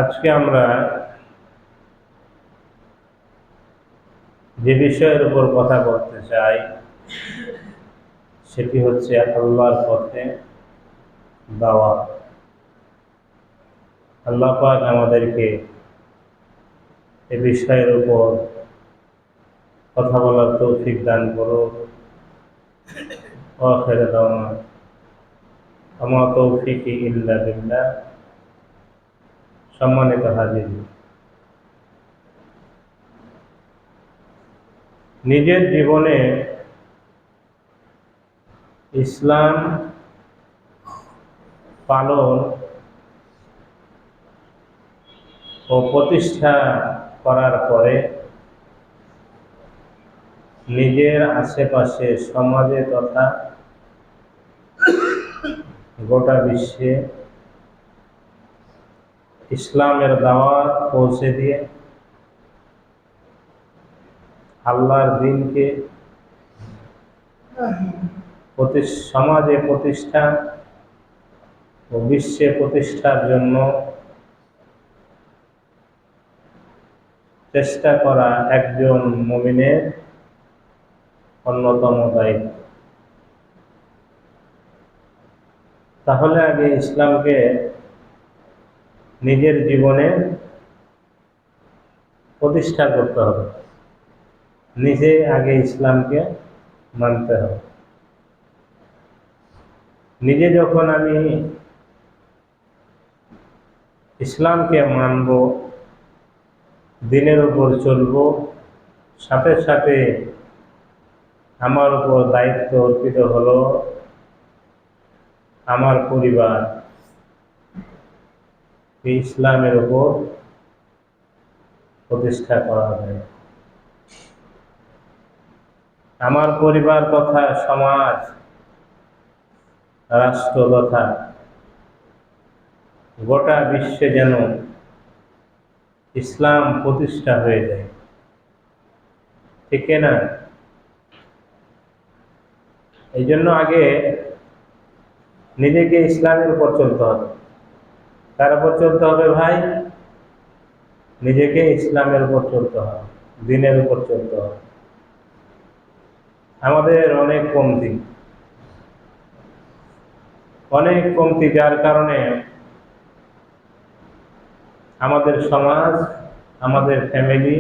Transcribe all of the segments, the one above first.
আজকে আমরা যে বিষয়ের উপর কথা বলতে চাই সেটি হচ্ছে আল্লাহর পথে দাওয়াত। আল্লাহ পাক আমাদেরকে এ বিষয়ের উপর কথা বলার তৌফিক দান করুন। আখির দাওয়ানা আমা তৌফিকি ইল্লা বিল্লাহ। সম্মানিত হাজির, নিজের জীবনে ইসলাম পালন ও প্রতিষ্ঠা করার পরে নিজের আশেপাশে সমাজে তথা গোটা বিশ্বে ইসলামের দাওয়াত পৌঁছে দিয়ে আল্লাহর দ্বীনকে সমাজে প্রতিষ্ঠা ও বিশ্বে প্রতিষ্ঠার জন্য চেষ্টা করা একজন মুমিনের অন্যতম দায়িত্ব। তাহলে আগে ইসলামকে নিজের জীবনে প্রতিষ্ঠা করতে হবে, নিজে আগে ইসলামকে মানতে হবে। নিজে যখন আমি ইসলামকে মানব, দ্বীনের উপর চলব, সাথে সাথে আমার উপর দায়িত্ব অর্পিত হলো আমার পরিবার ইসলামের উপর প্রতিষ্ঠা করা হবে। আমার পরিবার তথা সমাজ, রাষ্ট্র তথা গোটা বিশ্বে যেন ইসলাম প্রতিষ্ঠা হয়ে যায়, ঠিক না? এই জন্য আগে নিজেকে ইসলামের উপর চলতে হবে। তার উপর চলতে হবে ভাই, নিজেকে ইসলামের উপর চলতে হবে, দ্বীনের উপর চলতে হবে। আমাদের অনেক কমতি, যার কারণে আমাদের সমাজ, আমাদের ফ্যামিলি,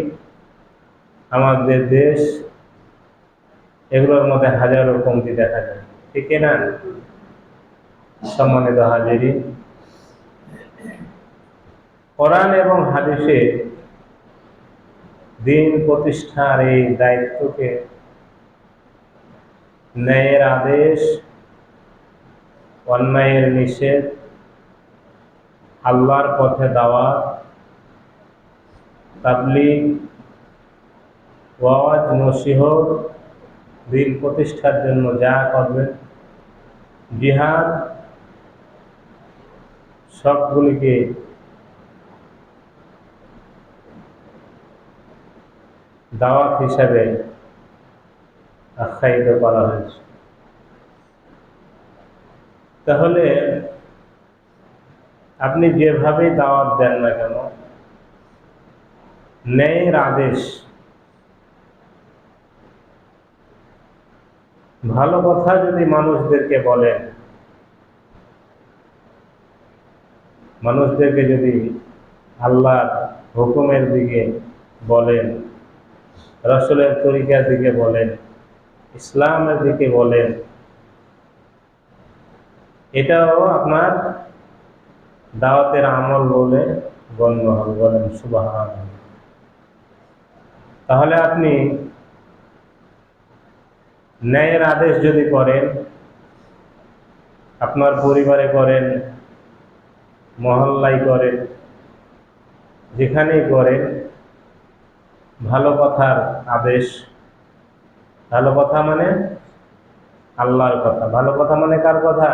আমাদের দেশ, এগুলোর মধ্যে হাজারো কমতি দেখা যায়, ঠিক না? সম্মানিত হাজিরিন, কোরআন এবং হাদিসে দ্বীন প্রতিষ্ঠার এই দায়িত্বকে ন্যায়ের আদেশ, অন্যায়ের নিষেধ, আল্লাহর পথে দাওয়াত, তাবলীগ, ওয়াজ, নসিহত, দ্বীন প্রতিষ্ঠার জন্য যা করবেন, জিহাদ, সবগুলিকে দাওয়াত হিসাবে আখ্যায়িত করা হয়েছে। তাহলে আপনি যেভাবেই দাওয়াত দেন না কেন, ন্যায়ের আদেশ, ভালো কথা যদি মানুষদেরকে বলেন, মানুষদেরকে যদি আল্লাহর হুকুমের দিকে বলেন, রাসূলের তরিকার দিকে বলেন, ইসলামের দিকে বলেন, এটাও আপনার দাওয়াতের আমল বলে গণ্য হবে। বলেন সুবহানাল্লাহ। তাহলে আপনি ন্যায়ের আদেশ যদি করেন, আপনার পরিবারে করেন, মহল্লায় করেন, যেখানেই করেন, ভালো কথার আদেশ। ভালো কথা মানে আল্লাহর কথা। ভালো কথা মানে কার কথা?